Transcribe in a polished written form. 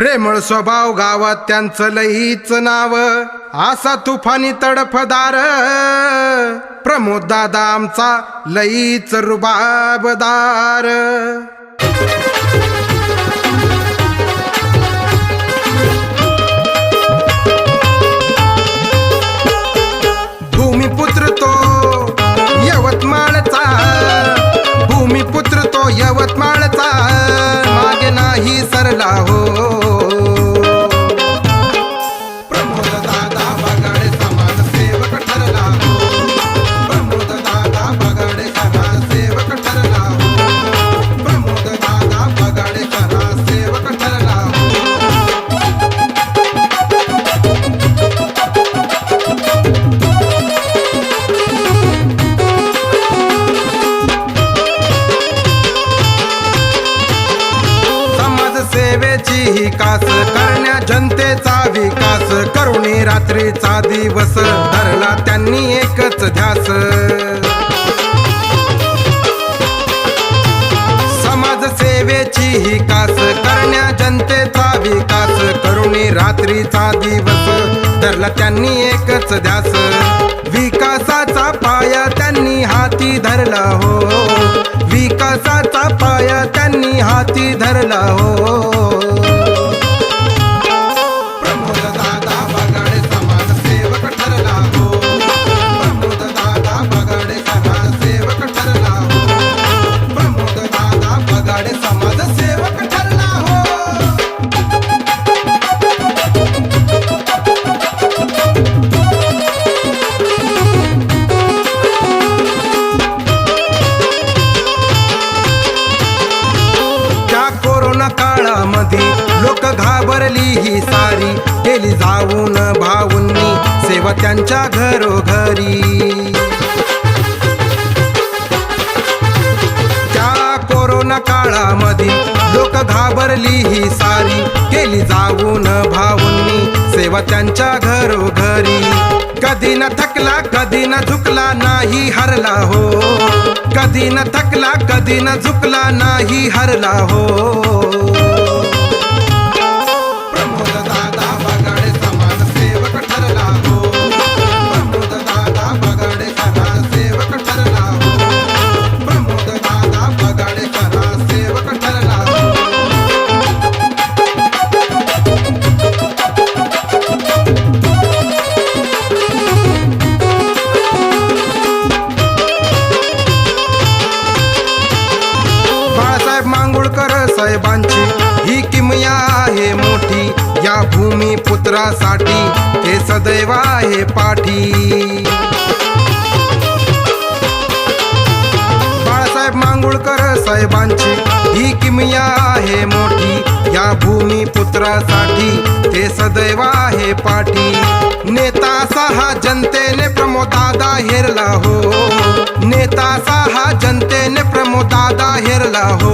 प्रेमळ स्वभाव गावात त्यांचं लईच नाव, असा तुफानी तडफदार प्रमोद दादा आमचा लईच रुबाबदार। भूमिपुत्र तो यवतमाळचा, भूमिपुत्र तो यवतमाळचा, मागे नाही सरला हो। प्रमोद दादा बगाडे समाजसेवक ठरला हो, प्रमोद दादा बगाडे समाजसेवक ठरला हो, प्रमोद दादा बगाडे समाजसेवक ठरला हो। सेवेची ही कास करण्या जनतेचा विकास, करुणी रात्रीचा दिवस धरला त्यांनी एकच ध्यास। समाज सेवेची ही कास करण्या जनतेचा विकास, करुणी रात्रीचा दिवस धरला त्यांनी एकच ध्यास। विकासाचा पाया त्यांनी हाती धरला हो, विकासाचा पाया त्यांनी हाती धरला हो। प्रमोद दादा बगाडे समाजसेवक ठरला हो, प्रमोद दादा बगाडे समाजसेवक ठरला हो, प्रमोद दादा बगाडे समाजसेवक ठरला हो। काळामध्ये लोक घाबरली ही सारी, केली जाऊन भाऊंनी सेवा त्यांच्या घरोघरी। त्या कोरोना काळामध्ये लोक घाबरली ही सारी, केली जाऊन भाऊंनी सेवा त्यांच्या घरोघरी। कधी न थकला कधी न झुकला नाही हरला हो, कधी न थकला कधी न झुकला नाही हरला हो। प्रमोद दादा बगाडे समाजसेवक ठरला हो, प्रमोद दादा बगाडे समाजसेवक ठरला हो, प्रमोद दादा बगाडे समाजसेवक ठरला हो। साहेबांची ही किमया आहे मोठी, या भूमिपुत्रासाठी हे सदैव आहे पाठी। बाळासाहेब मांगुळकर साहेबांची ही किमया आहे मोठी, या भूमिपुत्रासाठी ते सदैव आहे पाठी। नेता असा हा जनतेने प्रमोद दादा हेरला हो, नेता असा हा जनतेने प्रमोद दादा हेरला हो।